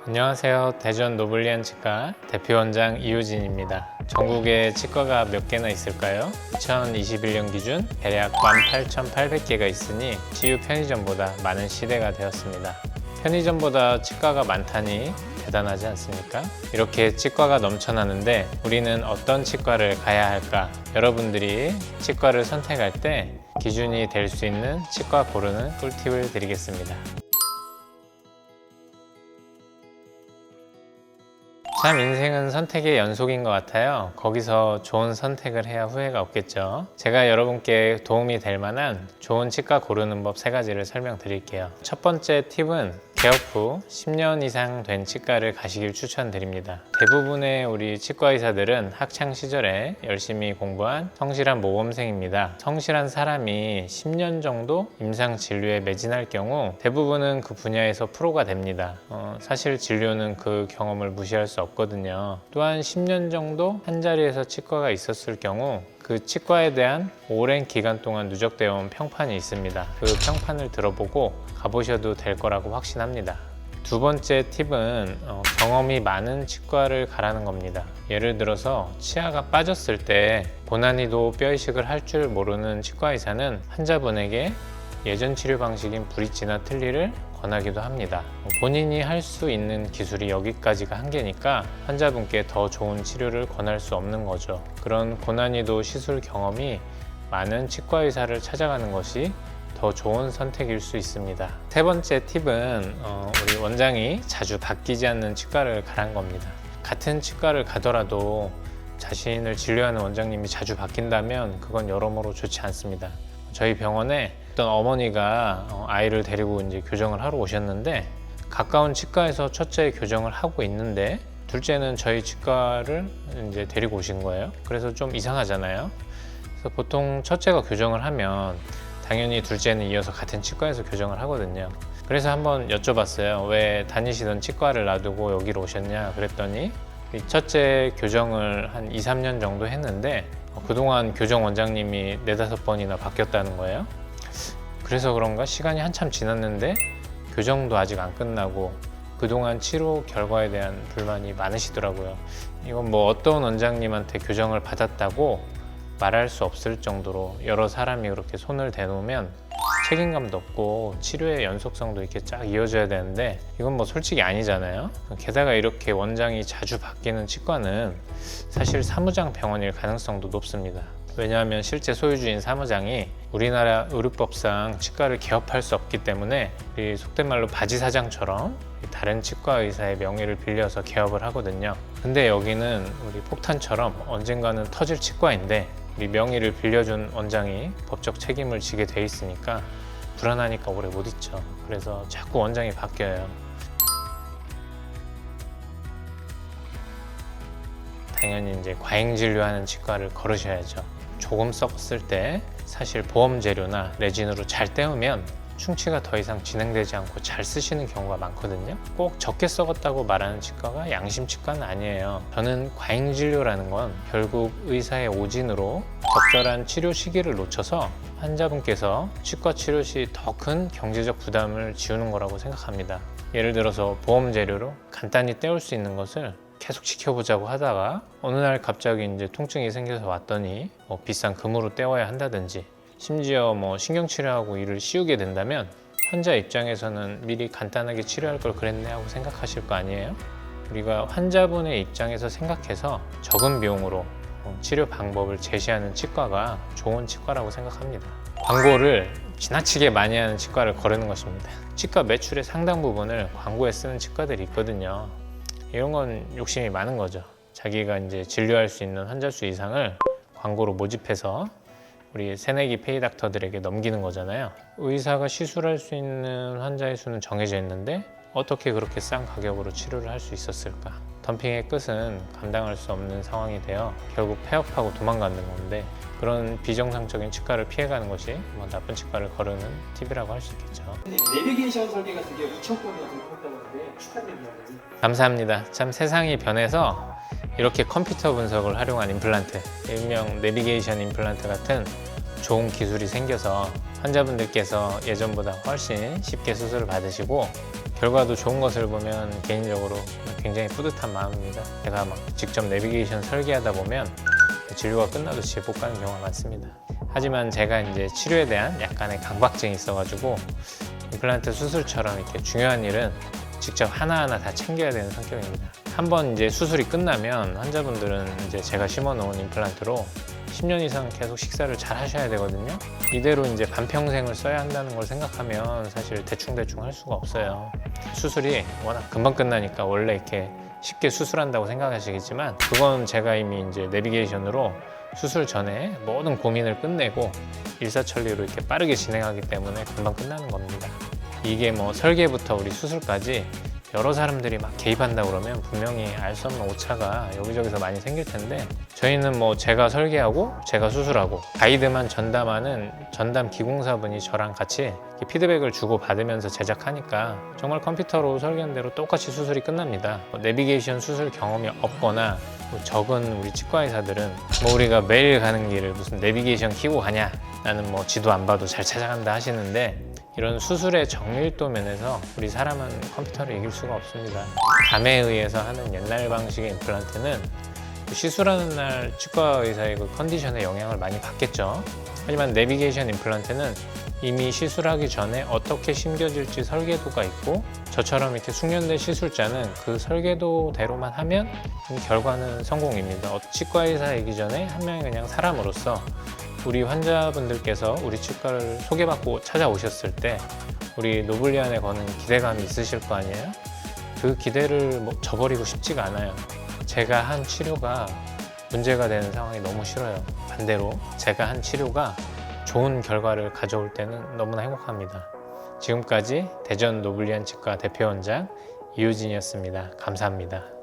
안녕하세요. 대전 노블리안 치과 대표원장 이효진입니다. 전국에 치과가 몇 개나 있을까요? 2021년 기준 대략 18,800개가 있으니 치유 편의점보다 많은 시대가 되었습니다. 편의점보다 치과가 많다니 대단하지 않습니까? 이렇게 치과가 넘쳐나는데 우리는 어떤 치과를 가야 할까? 여러분들이 치과를 선택할 때 기준이 될 수 있는 치과 고르는 꿀팁을 드리겠습니다. 참 인생은 선택의 연속인 것 같아요. 거기서 좋은 선택을 해야 후회가 없겠죠. 제가 여러분께 도움이 될 만한 좋은 치과 고르는 법 3가지를 설명드릴게요. 첫 번째 팁은 개업 후 10년 이상 된 치과를 가시길 추천드립니다. 대부분의 우리 치과 의사들은 학창 시절에 열심히 공부한 성실한 모범생입니다. 성실한 사람이 10년 정도 임상 진료에 매진할 경우 대부분은 그 분야에서 프로가 됩니다. 사실 진료는 그 경험을 무시할 수 없거든요. 또한 10년 정도 한 자리에서 치과가 있었을 경우 그 치과에 대한 오랜 기간 동안 누적되어 온 평판이 있습니다. 그 평판을 들어보고 가보셔도 될 거라고 확신합니다. 두 번째 팁은 경험이 많은 치과를 가라는 겁니다. 예를 들어서 치아가 빠졌을 때 고난이도 뼈이식을 할 줄 모르는 치과 의사는 환자분에게 예전 치료 방식인 브릿지나 틀니를 권하기도 합니다. 본인이 할 수 있는 기술이 여기까지가 한계니까 환자분께 더 좋은 치료를 권할 수 없는 거죠. 그런 고난이도 시술 경험이 많은 치과 의사를 찾아가는 것이 더 좋은 선택일 수 있습니다. 세 번째 팁은 우리 원장이 자주 바뀌지 않는 치과를 가란 겁니다. 같은 치과를 가더라도 자신을 진료하는 원장님이 자주 바뀐다면 그건 여러모로 좋지 않습니다. 저희 병원에 어떤 어머니가 아이를 데리고 이제 교정을 하러 오셨는데 가까운 치과에서 첫째 교정을 하고 있는데 둘째는 저희 치과를 이제 데리고 오신 거예요. 그래서 좀 이상하잖아요. 그래서 보통 첫째가 교정을 하면 당연히 둘째는 이어서 같은 치과에서 교정을 하거든요. 그래서 한번 여쭤봤어요. 왜 다니시던 치과를 놔두고 여기로 오셨냐 그랬더니 첫째 교정을 한 2, 3년 정도 했는데 그동안 교정 원장님이 4-5번이나 바뀌었다는 거예요. 그래서 그런가 시간이 한참 지났는데 교정도 아직 안 끝나고 그동안 치료 결과에 대한 불만이 많으시더라고요. 이건 뭐 어떤 원장님한테 교정을 받았다고 말할 수 없을 정도로 여러 사람이 그렇게 손을 대놓으면 책임감도 없고 치료의 연속성도 이렇게 쫙 이어져야 되는데 이건 뭐 솔직히 아니잖아요. 게다가 이렇게 원장이 자주 바뀌는 치과는 사실 사무장 병원일 가능성도 높습니다. 왜냐하면 실제 소유주인 사무장이 우리나라 의료법상 치과를 개업할 수 없기 때문에 속된 말로 바지 사장처럼 다른 치과 의사의 명의를 빌려서 개업을 하거든요. 근데 여기는 우리 폭탄처럼 언젠가는 터질 치과인데 우리 명의를 빌려준 원장이 법적 책임을 지게 돼 있으니까 불안하니까 오래 못 있죠. 그래서 자꾸 원장이 바뀌어요. 당연히 이제 과잉 진료하는 치과를 걸으셔야죠. 조금 썩었을 때 사실 보험 재료나 레진으로 잘 때우면 충치가 더 이상 진행되지 않고 잘 쓰시는 경우가 많거든요. 꼭 적게 썩었다고 말하는 치과가 양심 치과는 아니에요. 저는 과잉 진료라는 건 결국 의사의 오진으로 적절한 치료 시기를 놓쳐서 환자분께서 치과 치료 시 더 큰 경제적 부담을 지우는 거라고 생각합니다. 예를 들어서 보험 재료로 간단히 때울 수 있는 것을 계속 지켜보자고 하다가 어느 날 갑자기 이제 통증이 생겨서 왔더니 비싼 금으로 때워야 한다든지 심지어 신경치료하고 일을 씌우게 된다면 환자 입장에서는 미리 간단하게 치료할 걸 그랬네 하고 생각하실 거 아니에요? 우리가 환자분의 입장에서 생각해서 적은 비용으로 치료 방법을 제시하는 치과가 좋은 치과라고 생각합니다. 광고를 지나치게 많이 하는 치과를 거르는 것입니다. 치과 매출의 상당 부분을 광고에 쓰는 치과들이 있거든요. 이런 건 욕심이 많은 거죠. 자기가 이제 진료할 수 있는 환자 수 이상을 광고로 모집해서 우리 새내기 페이 닥터들에게 넘기는 거잖아요. 의사가 시술할 수 있는 환자의 수는 정해져 있는데 어떻게 그렇게 싼 가격으로 치료를 할 수 있었을까? 덤핑의 끝은 감당할 수 없는 상황이 되어 결국 폐업하고 도망가는 건데 그런 비정상적인 치과를 피해가는 것이 나쁜 치과를 거르는 팁이라고 할 수 있겠죠. 내비게이션 설계 같은 게 2,000건이나 등록했다고 하는데 축하드립니다. 감사합니다. 참 세상이 변해서 이렇게 컴퓨터 분석을 활용한 임플란트, 일명 내비게이션 임플란트 같은 좋은 기술이 생겨서 환자분들께서 예전보다 훨씬 쉽게 수술을 받으시고 결과도 좋은 것을 보면 개인적으로 굉장히 뿌듯한 마음입니다. 제가 막 직접 내비게이션 설계하다 보면 진료가 끝나도 집에 못 가는 경우가 많습니다. 하지만 제가 이제 치료에 대한 약간의 강박증이 있어가지고 임플란트 수술처럼 이렇게 중요한 일은 직접 하나하나 다 챙겨야 되는 성격입니다. 한번 이제 수술이 끝나면 환자분들은 이제 제가 심어놓은 임플란트로 10년 이상 계속 식사를 잘 하셔야 되거든요. 이대로 이제 반평생을 써야 한다는 걸 생각하면 사실 대충대충 할 수가 없어요. 수술이 워낙 금방 끝나니까 원래 이렇게 쉽게 수술한다고 생각하시겠지만 그건 제가 이미 이제 내비게이션으로 수술 전에 모든 고민을 끝내고 일사천리로 이렇게 빠르게 진행하기 때문에 금방 끝나는 겁니다. 이게 뭐 설계부터 우리 수술까지 여러 사람들이 막 개입한다 그러면 분명히 알 수 없는 오차가 여기저기서 많이 생길 텐데 저희는 뭐 제가 설계하고 제가 수술하고 가이드만 전담하는 전담 기공사분이 저랑 같이 피드백을 주고 받으면서 제작하니까 정말 컴퓨터로 설계한 대로 똑같이 수술이 끝납니다. 내비게이션 수술 경험이 없거나 적은 우리 치과 의사들은 뭐 우리가 매일 가는 길을 무슨 내비게이션 키고 가냐, 나는 뭐 지도 안 봐도 잘 찾아간다 하시는데 이런 수술의 정밀도 면에서 우리 사람은 컴퓨터를 이길 수가 없습니다. 감에 의해서 하는 옛날 방식의 임플란트는 시술하는 날 치과 의사의 그 컨디션에 영향을 많이 받겠죠. 하지만 내비게이션 임플란트는 이미 시술하기 전에 어떻게 심겨질지 설계도가 있고 저처럼 이렇게 숙련된 시술자는 그 설계도대로만 하면 결과는 성공입니다. 치과 의사이기 전에 한 명의 그냥 사람으로서 우리 환자분들께서 우리 치과를 소개받고 찾아오셨을 때 우리 노블리안에 거는 기대감이 있으실 거 아니에요? 그 기대를 뭐 저버리고 싶지가 않아요. 제가 한 치료가 문제가 되는 상황이 너무 싫어요. 반대로 제가 한 치료가 좋은 결과를 가져올 때는 너무나 행복합니다. 지금까지 대전 노블리안 치과 대표원장 이유진이었습니다. 감사합니다.